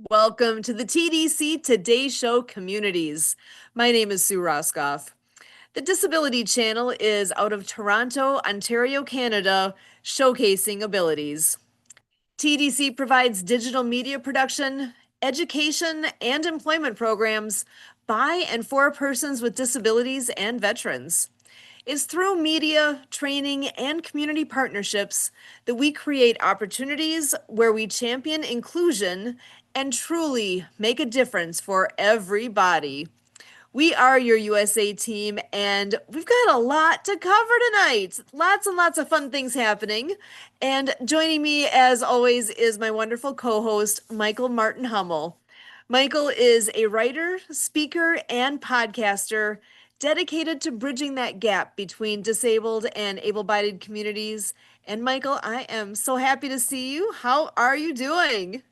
Welcome to the TDC Today Show Communities. My name is Sue Roscoff. The Disability Channel is out of Toronto, Ontario, Canada, showcasing abilities. TDC provides digital media production, education, and employment programs by and for persons with disabilities and veterans. It's through media, training, and community partnerships that we create opportunities where we champion inclusion and truly make a difference for everybody. We are your USA team, and we've got a lot to cover tonight. Lots and lots of fun things happening. And joining me, as always, is my wonderful co host, Michael Martin Hummel. Michael is a writer, speaker, and podcaster dedicated to bridging that gap between disabled and able bodied communities. And Michael, I am so happy to see you. How are you doing?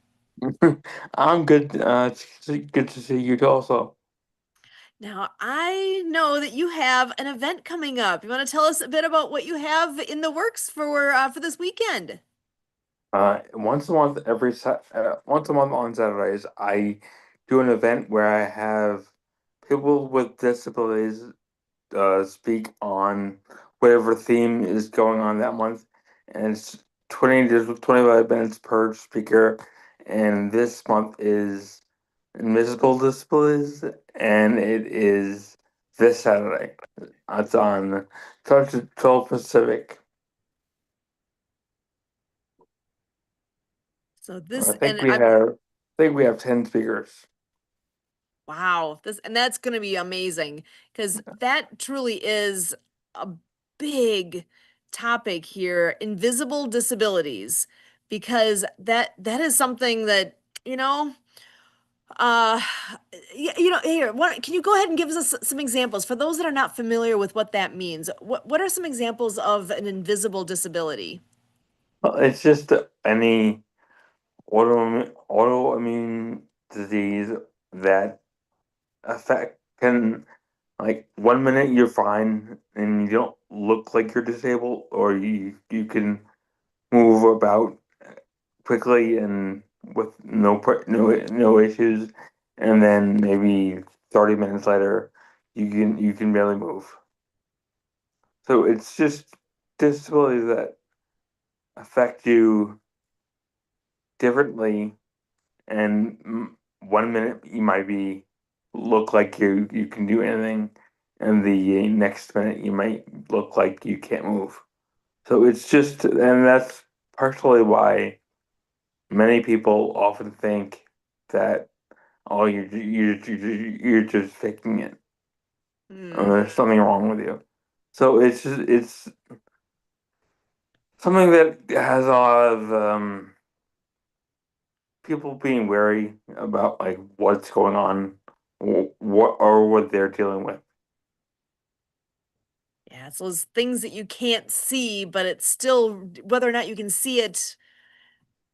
I'm good. It's good to see you also. Now, I know that you have an event coming up. You want to tell us a bit about what you have in the works for this weekend? Once a month, once a month on Saturdays, I do an event where I have people with disabilities speak on whatever theme is going on that month, and it's 20 to 25 minutes per speaker. And this month is invisible displays, and it is this Saturday. It's on 12 Pacific. So I this, think we have, I think we have 10 speakers. wow, and that's going to be amazing because that truly is a big topic here, invisible disabilities, because that is something that, you know, Uh, here, can you go ahead and give us some examples for those that are not familiar with what that means? What are some examples of an invisible disability? It's just any autoimmune disease that affect can, like, 1 minute you're fine and you don't look like you're disabled, or you can move about quickly and with no issues, and then maybe 30 minutes later you can barely move. So it's just disabilities that affect you differently, and 1 minute you might be look like you can do anything, and the next minute you might look like you can't move. So it's just, and that's partially why many people often think that, oh, you're just faking it. Hmm. There's something wrong with you. So it's something that has a lot of people being wary about, like, what's going on, what they're dealing with. Yeah, it's those things that you can't see, but it's still, whether or not you can see it,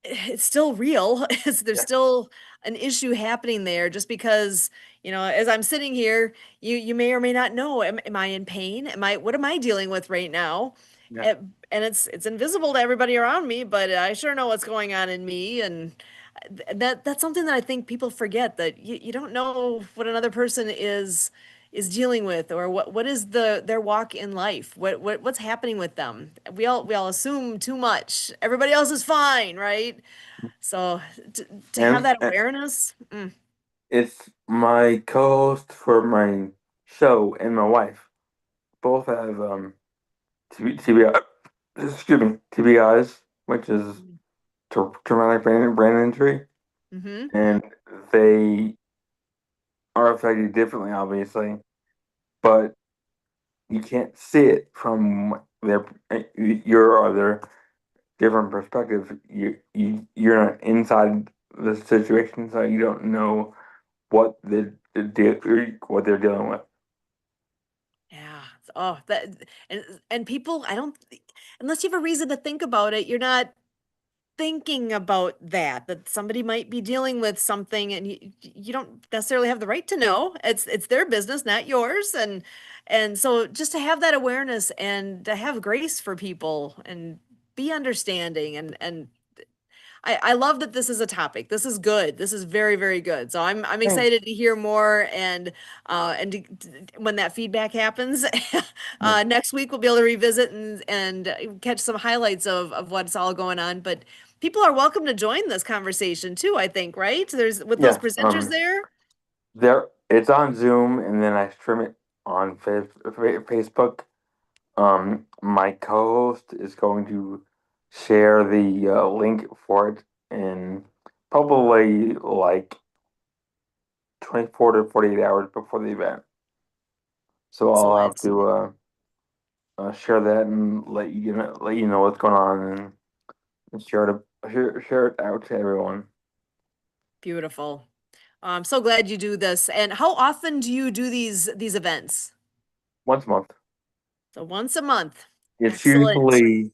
it's still real. There's Yeah, still an issue happening there just because, as I'm sitting here, you may or may not know, am I in pain? What am I dealing with right now? yeah. And it's invisible to everybody around me, but I sure know what's going on in me. And that's something that I think people forget, that you don't know what another person is dealing with, or what is their walk in life, what's happening with them. We all assume too much. Everybody else is fine, right? So to have And that awareness, it's my co-host for my show and my wife both have TBI, excuse me, TBIs, which is traumatic brain injury, mm-hmm. and they are affected differently, obviously, but you can't see it from your other different perspective. You're not inside the situation, so you don't know what they're dealing with. Yeah. Oh, and people, I don't, unless you have a reason to think about it, you're not thinking about that somebody might be dealing with something, and you don't necessarily have the right to know. It's their business, not yours. And so just to have that awareness and to have grace for people and be understanding, and I love that this is a topic. This is good. This is very, very good. So I'm Thanks. excited to hear more when that feedback happens. Next week we'll be able to revisit and catch some highlights of what's all going on. But people are welcome to join this conversation too, I think, right? There's with those Yeah. presenters there. There it's on Zoom and then I stream it on Facebook. My co-host is going to share the link for it in probably like 24 to 48 hours before the event. So I'll have Excellent. to share that and let you know what's going on and share it out to everyone Beautiful. I'm so glad you do this. And how often do you do these events? once a month. So once a month. It's Excellent. usually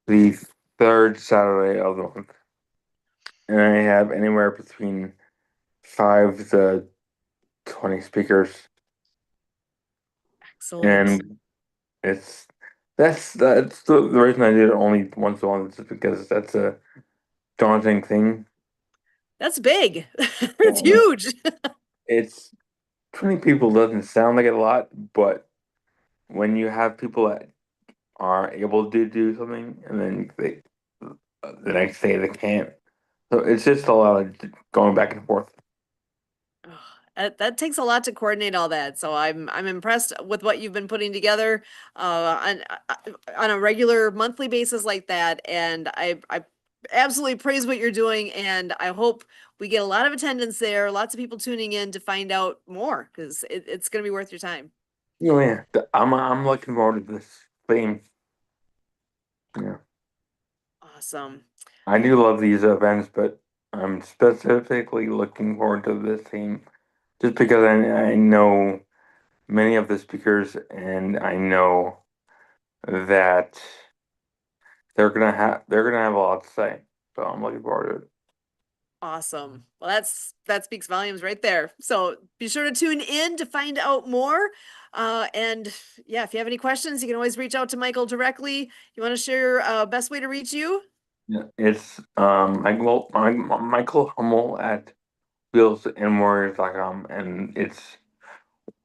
the third Saturday of the month, and I have anywhere between 5 to 20 speakers, Excellent. and it's that's the reason I did it only once a month is because that's a daunting thing. That's big. It's Um, huge. it's 20 people doesn't sound like a lot, but when you have people that are able to do something and then the next day they can't, so it's just a lot of going back and forth. Ugh, that takes a lot to coordinate all that. So I'm impressed with what you've been putting together on a regular monthly basis like that. And I absolutely praise what you're doing. And I hope we get a lot of attendance there, lots of people tuning in to find out more because it's going to be worth your time. Oh yeah, I'm looking forward to this theme. Yeah, Awesome. I do love these events, but I'm specifically looking forward to this theme just because I know many of the speakers and I know that they're gonna have a lot to say. So I'm looking forward to it. Awesome. Well, that speaks volumes right there. So be sure to tune in to find out more. And yeah, if you have any questions, you can always reach out to Michael directly. You want to share best way to reach you? Yeah, it's Michael Hummel at wheelsandwarriors.com, and it's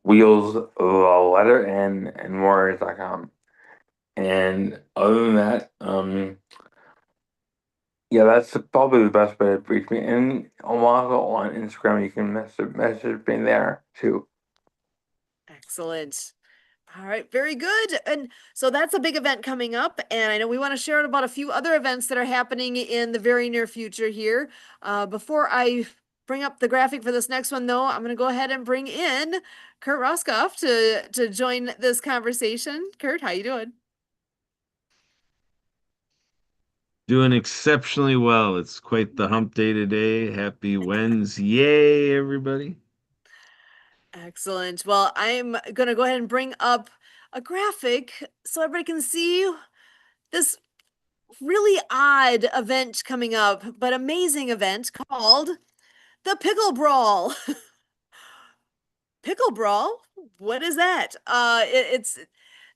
wheels the letter N and warriors.com. And other than that, yeah, that's probably the best way to reach me. And also on Instagram, you can message me there too. Excellent. All right, very good. And so that's a big event coming up. And I know we want to share about a few other events that are happening in the very near future here. Before I bring up the graphic for this next one, though, I'm going to go ahead and bring in Kurt Roskoff to join this conversation. Kurt, how you doing? Doing exceptionally well. It's quite the hump day today. Happy Wednesday. Yay, everybody. Excellent. Well, I'm going to go ahead and bring up a graphic so everybody can see this really odd event coming up, but amazing event called the Pickle Brawl. Pickle Brawl? What is that? It's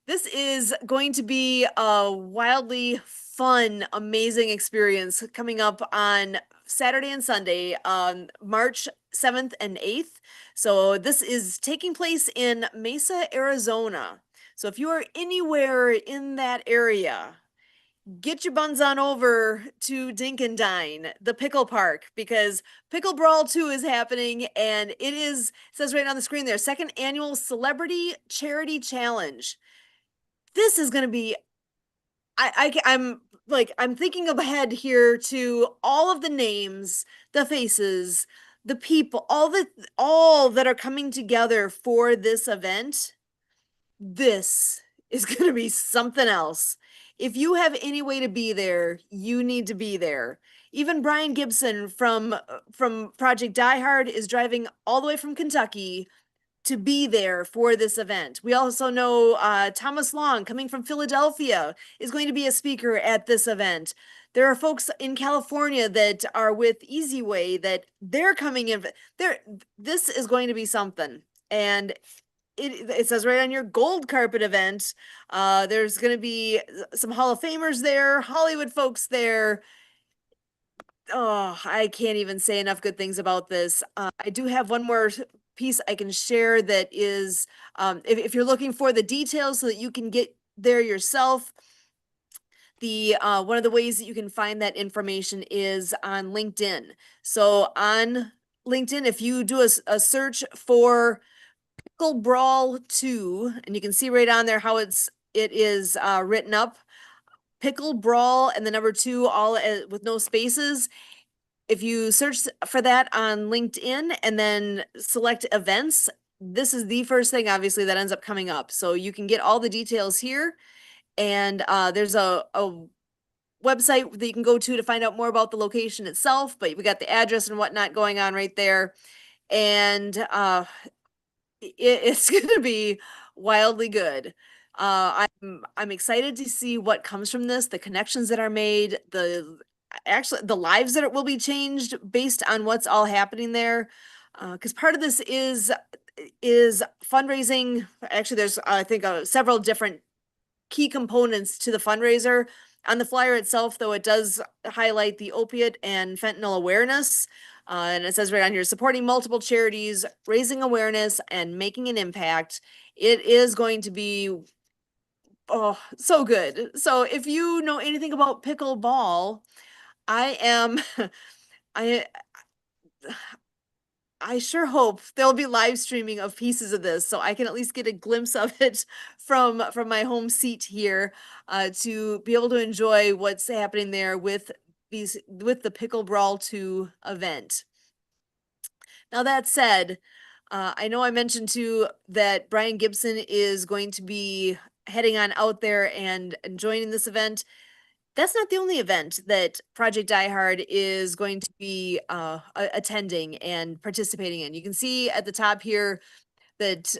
this is going to be a wildly fun, amazing experience coming up on Saturday and Sunday on March 7th and 8th. So this is taking place in Mesa, Arizona. So if you are anywhere in that area, get your buns on over to Dink and Dine, the pickle park, because Pickle Brawl 2 is happening and it says right on the screen there, second annual celebrity charity challenge. This is going to be, I'm like, I'm thinking ahead here to all of the names, the faces, the people, all that are coming together for this event. This is going to be something else. If you have any way to be there, you need to be there. Even Brian Gibson from Project Die Hard is driving all the way from Kentucky to be there for this event. We also know Thomas Long, coming from Philadelphia, is going to be a speaker at this event. There are folks in California that are with Easy Way that they're coming in. This is going to be something. And it says right on your gold carpet event, there's going to be some Hall of Famers there, Hollywood folks there. Oh, I can't even say enough good things about this. I do have one more piece I can share that is, if you're looking for the details so that you can get there yourself, the one of the ways that you can find that information is on LinkedIn. So on LinkedIn, if you do a search for Pickle Brawl 2, and you can see right on there how it is written up. Pickle Brawl and the number 2 all with no spaces. If you search for that on LinkedIn and then select events, this is the first thing obviously that ends up coming up. So you can get all the details here. And there's a website that you can go to find out more about the location itself, but we got the address and whatnot going on right there. And it's going to be wildly good. I'm excited to see what comes from this, the connections that are made, the lives that will be changed based on what's all happening there. Because part of this is fundraising. Actually, there's I think several different key components to the fundraiser. On the flyer itself, though, it does highlight the opiate and fentanyl awareness. And it says right on here, supporting multiple charities, raising awareness, and making an impact. It is going to be, oh, so good. So if you know anything about pickleball, I am, I, I sure hope there'll be live streaming of pieces of this so I can at least get a glimpse of it from my home seat here to be able to enjoy what's happening there with the Pickle Brawl 2 event. Now that said, I know I mentioned too that Brian Gibson is going to be heading on out there and joining this event. That's not the only event that Project Die Hard is going to be attending and participating in. You can see at the top here that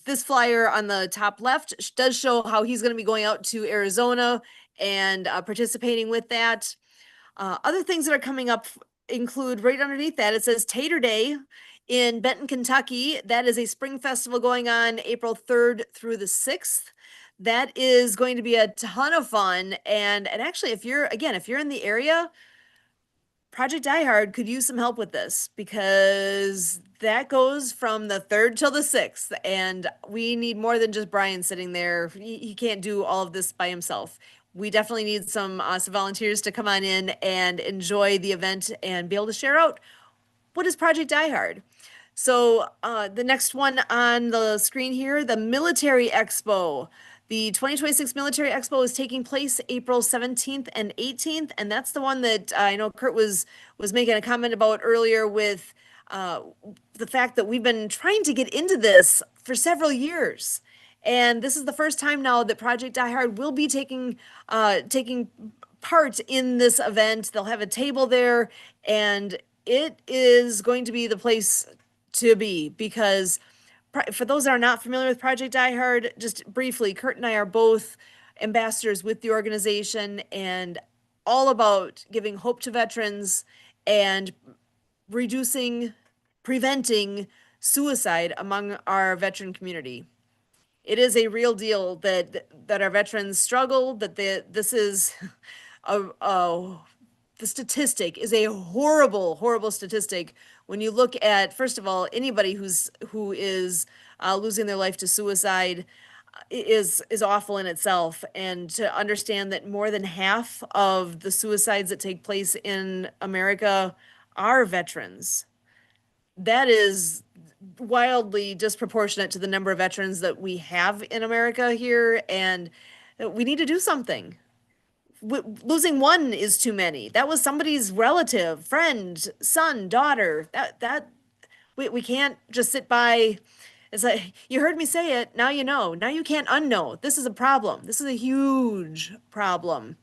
this flyer on the top left does show how he's going to be going out to Arizona and participating with that. Other things that are coming up include right underneath that, it says Tater Day in Benton, Kentucky. That is a spring festival going on April 3rd through the 6th. That is going to be a ton of fun. And actually, if you're in the area, Project Die Hard could use some help with this because that goes from the 3rd till the 6th. And we need more than just Brian sitting there. He can't do all of this by himself. We definitely need some volunteers to come on in and enjoy the event and be able to share out what is Project Die Hard. So the next one on the screen here, the Military Expo. The 2026 Military Expo is taking place April 17th and 18th, and that's the one that I know Kurt was making a comment about earlier with the fact that we've been trying to get into this for several years. And this is the first time now that Project Die Hard will be taking part in this event. They'll have a table there, and it is going to be the place to be because for those that are not familiar with Project Die Hard, just briefly, Kurt and I are both ambassadors with the organization and all about giving hope to veterans and reducing, preventing suicide among our veteran community. It is a real deal that our veterans struggle, that this is a the statistic is a horrible, horrible statistic when you look at, first of all, anybody who is losing their life to suicide is awful in itself. And to understand that more than half of the suicides that take place in America are veterans, that is wildly disproportionate to the number of veterans that we have in America here, and we need to do something. Losing one is too many. That was somebody's relative, friend, son, daughter. That we can't just sit by. It's like you heard me say it. Now you know. Now you can't unknow. This is a problem. This is a huge problem.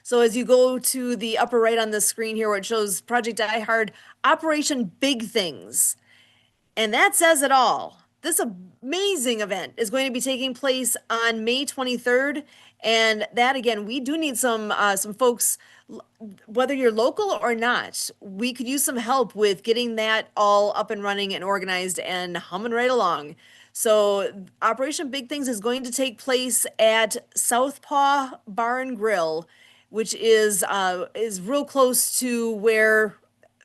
So as you go to the upper right on the screen here, where it shows Project Die Hard Operation Big Things, and that says it all. This amazing event is going to be taking place on May 23rd. And that again, we do need some folks, whether you're local or not, we could use some help with getting that all up and running and organized and humming right along. So Operation Big Things is going to take place at Southpaw Bar and Grill. which is real close to where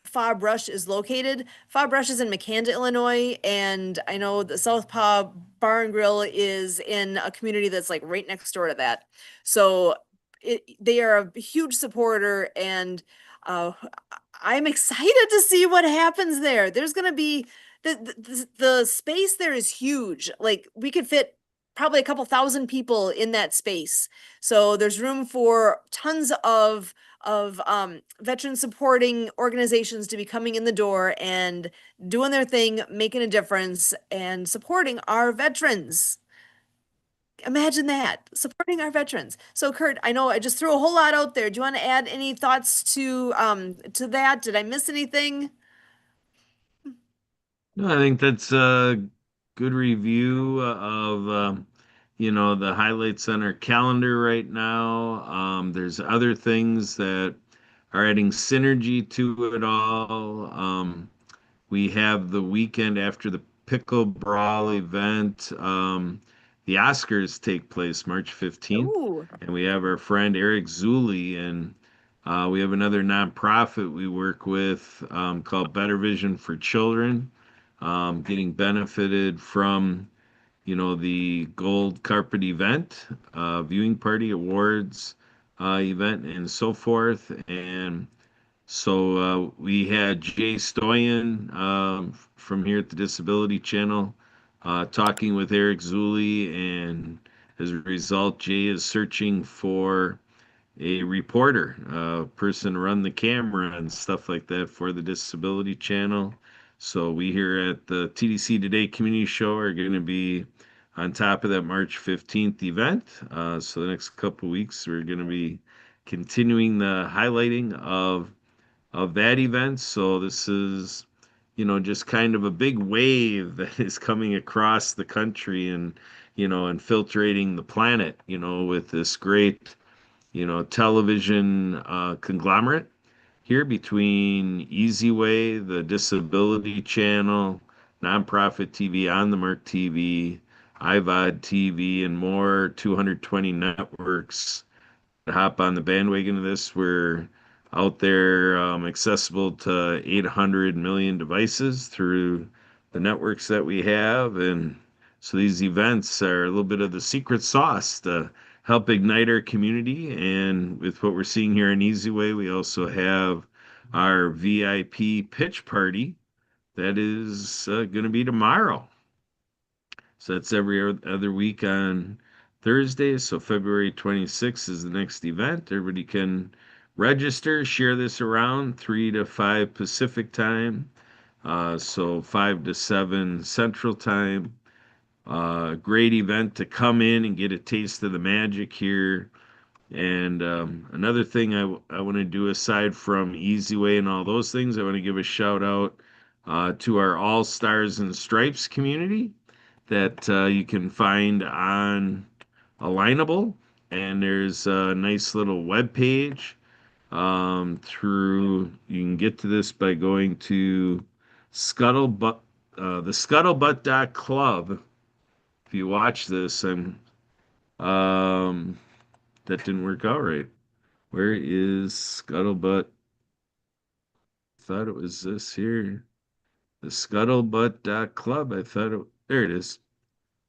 Fob Rush is located. Fob Rush is in McCanda, Illinois, and I know the Southpaw Bar and Grill is in a community that's like right next door to that. So they are a huge supporter, and uh, I'm excited to see what happens there. There's going to be the space there is huge. Like we could fit probably a couple thousand people in that space. So there's room for tons of veteran supporting organizations to be coming in the door and doing their thing, making a difference, and supporting our veterans. Imagine that, supporting our veterans. So Kurt, I know I just threw a whole lot out there. Do you want to add any thoughts to that? Did I miss anything? No, I think that's a good review of the highlights on our calendar right now. There's other things that are adding synergy to it all. We have the weekend after the Pickle Brawl event. The Oscars take place March 15th, Ooh. and we have our friend Eric Zuli, and we have another nonprofit we work with called Better Vision for Children, getting benefited from the gold carpet event, viewing party awards event, and so forth. And so we had Jay Stoyan from here at the Disability Channel talking with Eric Zuli, and as a result, Jay is searching for a reporter, a person to run the camera and stuff like that for the Disability Channel. So we here at the TDC Today Community Show are going to be on top of that March 15th event. So the next couple of weeks, we're going to be continuing the highlighting of that event. So this is, just kind of a big wave that is coming across the country and, infiltrating the planet, with this great, television conglomerate here between Easy Way, the Disability Channel, Nonprofit TV, On the Mark TV, iVod TV, and more 220 networks hop on the bandwagon of this. We're out there, accessible to 800 million devices through the networks that we have. And so these events are a little bit of the secret sauce to help ignite our community. And with what we're seeing here in Easy Way, we also have our VIP pitch party that is going to be tomorrow. So that's every other week on Thursdays. So February 26th is the next event. Everybody can register, share this around 3 to 5 Pacific time. So 5 to 7 Central time. Great event to come in and get a taste of the magic here. And another thing I want to do aside from Easy Way and all those things, I want to give a shout out to our All Stars and Stripes community that you can find on Alignable. And there's a nice little web page through, you can get to this by going to Scuttlebutt, the scuttlebutt.club. If you watch this, that didn't work out right. Where is Scuttlebutt? Thought it was this here. The scuttlebutt.club. There it is.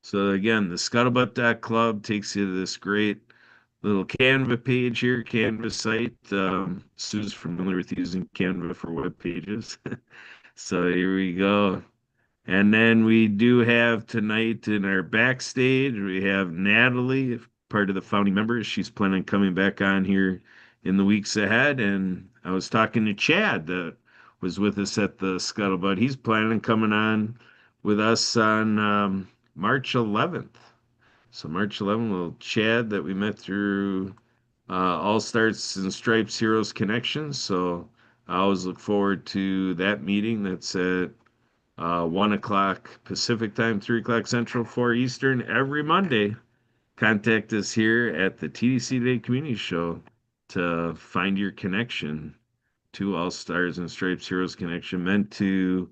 So again, the scuttlebutt.club takes you to this great little Canva page here, Canva site. Sue's familiar with using Canva for web pages. So here we go. And then we do have tonight in our backstage, we have Natalie, part of the founding members. She's planning on coming back on here in the weeks ahead. And I was talking to Chad that was with us at the Scuttlebutt. He's planning on coming on with us on March 11th. So March 11th, little Chad that we met through All Stars and Stripes Heroes Connections. So I always look forward to that meeting. That's at 1 o'clock Pacific time, 3 o'clock Central, 4 Eastern every Monday. Contact us here at the TDC Day Community Show to find your connection to All Stars and Stripes Heroes Connection, meant to,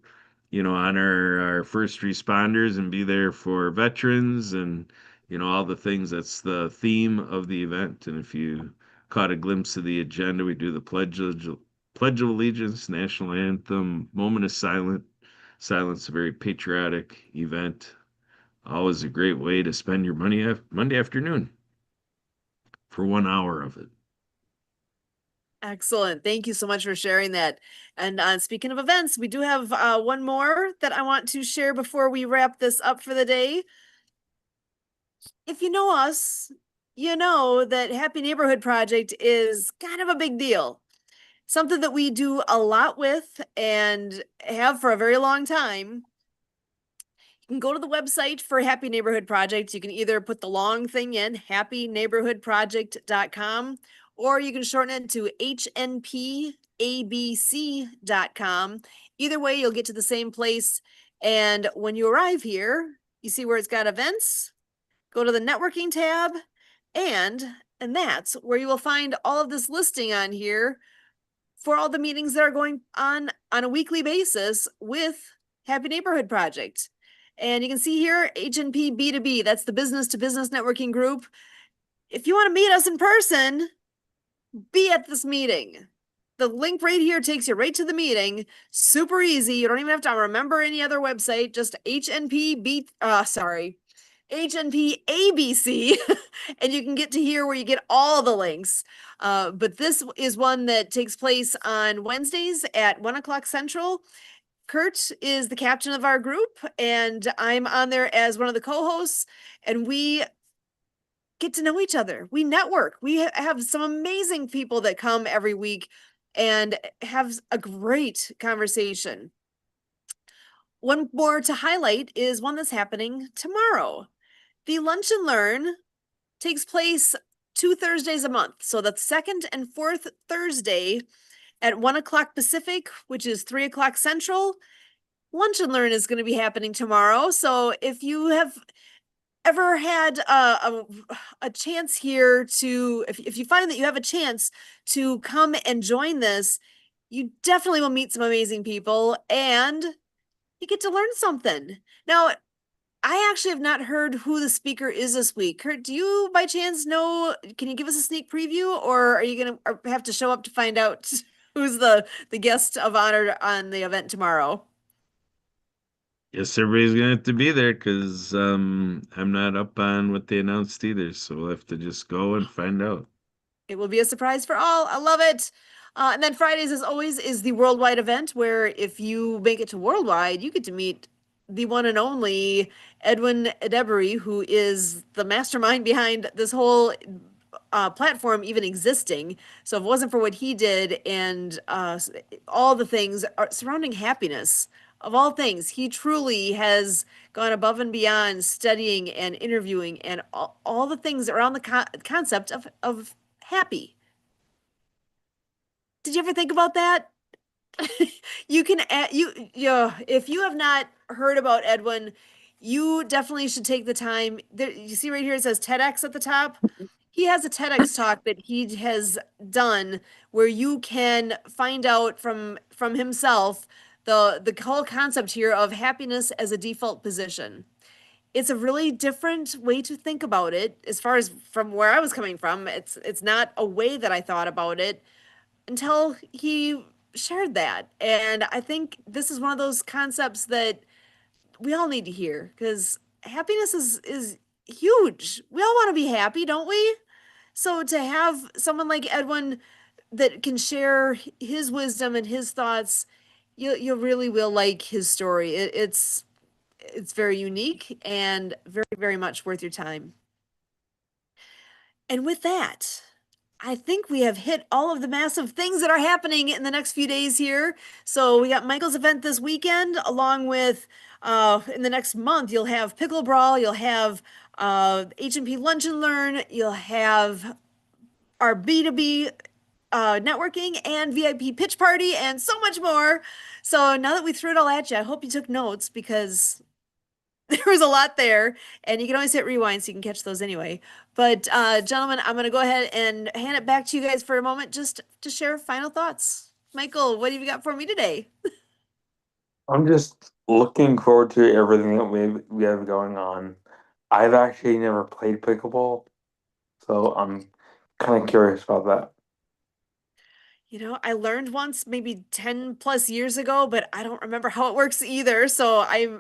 honor our first responders and be there for veterans and, all the things. That's the theme of the event. And if you caught a glimpse of the agenda. We do the Pledge of Allegiance, national anthem, moment of silence, a very patriotic event. Always a great way to spend your Monday afternoon for 1 hour of it. Excellent. Thank you so much for sharing that. And speaking of events, we do have one more that I want to share before we wrap this up for the day. If you know us, you know that Happy Neighborhood Project is kind of a big deal. Something that we do a lot with and have for a very long time. You can go to the website for Happy Neighborhood Project. You can either put the long thing in, happyneighborhoodproject.com, or you can shorten it to hnpabc.com. Either way, you'll get to the same place. And when you arrive here, you see where it's got events, go to the networking tab, and that's where you will find all of this listing on here for all the meetings that are going on a weekly basis with Happy Neighborhood Project. And you can see here, HNP B2B, that's the business to business networking group. If you want to meet us in person, be at this meeting. The link right here takes you right to the meeting. Super easy. You don't even have to remember any other website, just HNP ABC, and you can get to here where you get all the links. But this is one that takes place on Wednesdays at 1 o'clock Central. Kurt is the captain of our group, and I'm on there as one of the co-hosts, and we get to know each other. We network. We have some amazing people that come every week and have a great conversation. One more to highlight is one that's happening tomorrow. The Lunch and Learn takes place 2 Thursdays a month. So the second and fourth Thursday at 1 o'clock Pacific, which is 3 o'clock Central. Lunch and Learn is going to be happening tomorrow. So if you have ever had a chance here to, if you find that you have a chance to come and join this, you definitely will meet some amazing people and you get to learn something. Now, I actually have not heard who the speaker is this week. Kurt, do you by chance know? Can you give us a sneak preview, or are you going to have to show up to find out who's the guest of honor on the event tomorrow? Yes, everybody's gonna have to be there because I'm not up on what they announced either, so we'll have to just go and find out. It will be a surprise for all. I love it. And then Fridays, as always, is the worldwide event where if you make it to worldwide, you get to meet the one and only Edwin Edebury, who is the mastermind behind this whole platform even existing. So if it wasn't for what he did and all the things surrounding happiness, of all things, he truly has gone above and beyond studying and interviewing and all the things around the concept of happy. Did you ever think about that? You can add, if you have not heard about Edwin, you definitely should take the time. There, you see right here it says TEDx at the top. He has a TEDx talk that he has done where you can find out from himself the whole concept here of happiness as a default position. It's a really different way to think about it as far as from where I was coming from. It's not a way that I thought about it until he shared that. And I think this is one of those concepts that we all need to hear because happiness is huge. We all want to be happy, don't we? So to have someone like Edwin that can share his wisdom and his thoughts, you really will like his story. It's very unique and very, very much worth your time. And with that, I think we have hit all of the massive things that are happening in the next few days here. So we got Michael's event this weekend, along with in the next month, you'll have Pickle Brawl, you'll have H&P Lunch and Learn, you'll have our B2B networking and VIP pitch party and so much more. So now that we threw it all at you, I hope you took notes because there was a lot there, and you can always hit rewind so you can catch those anyway. But gentlemen, I'm going to go ahead and hand it back to you guys for a moment just to share final thoughts. Michael, what have you got for me today? I'm just looking forward to everything that we have going on. I've actually never played pickleball, so I'm kind of curious about that. I learned once maybe 10 plus years ago, but I don't remember how it works either. So we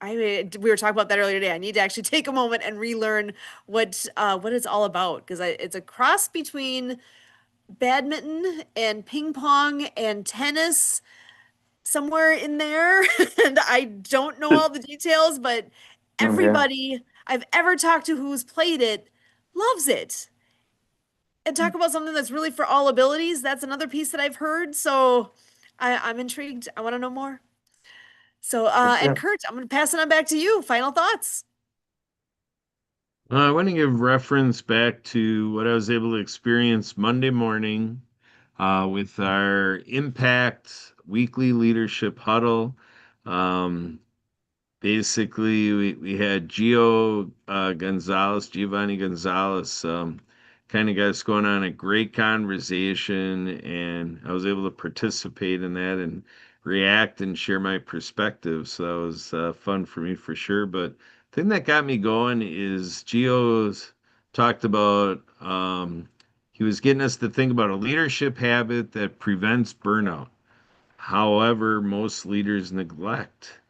were talking about that earlier today. I need to actually take a moment and relearn what it's all about because it's a cross between badminton and ping pong and tennis somewhere in there. And I don't know all the details, but Okay. everybody I've ever talked to who's played it loves it. And talk about something that's really for all abilities. That's another piece that I've heard. So I'm intrigued. I want to know more. So, and Okay. Kurt, I'm going to pass it on back to you. Final thoughts. I want to give reference back to what I was able to experience Monday morning with our Impact Weekly Leadership Huddle. Um, Basically, we had Giovanni Gonzalez, kind of got us going on a great conversation, and I was able to participate in that and react and share my perspective. So that was fun for me for sure. But the thing that got me going is Gio's talked about, he was getting us to think about a leadership habit that prevents burnout. However, most leaders neglect.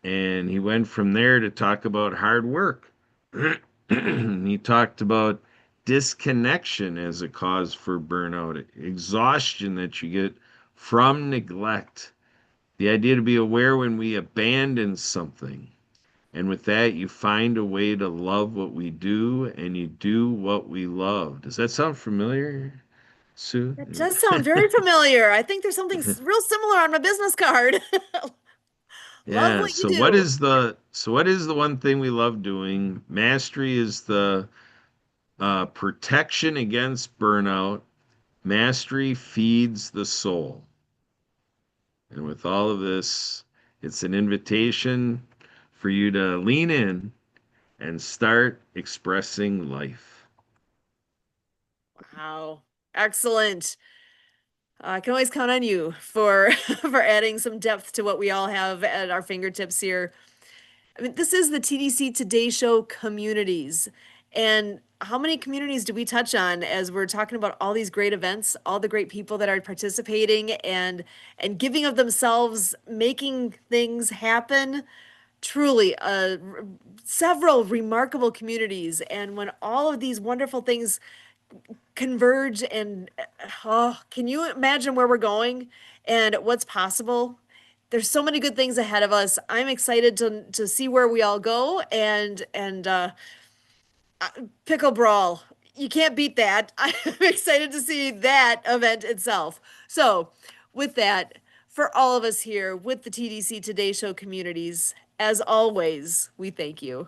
And he went from there to talk about hard work. He talked about disconnection as a cause for burnout, exhaustion that you get from neglect, the idea to be aware when we abandon something. And with that, you find a way to love what we do and you do what we love. Does that sound familiar, Sue? That does sound very familiar. I think there's something real similar on my business card. Love Yeah, what you do. so what is the one thing we love doing? Mastery is the protection against burnout. Mastery feeds the soul. And with all of this, it's an invitation for you to lean in and start expressing life. Wow. Excellent. I can always count on you for for adding some depth to what we all have at our fingertips here. I mean, this is the TDC Today Show communities. And how many communities do we touch on as we're talking about all these great events, all the great people that are participating and giving of themselves, making things happen? Truly, several remarkable communities. And when all of these wonderful things converge and oh, can you imagine where we're going and what's possible? There's so many good things ahead of us. I'm excited to see where we all go and pickle brawl. You can't beat that. I'm excited to see that event itself. So, with that, for all of us here with the TDC Today Show communities, as always, we thank you.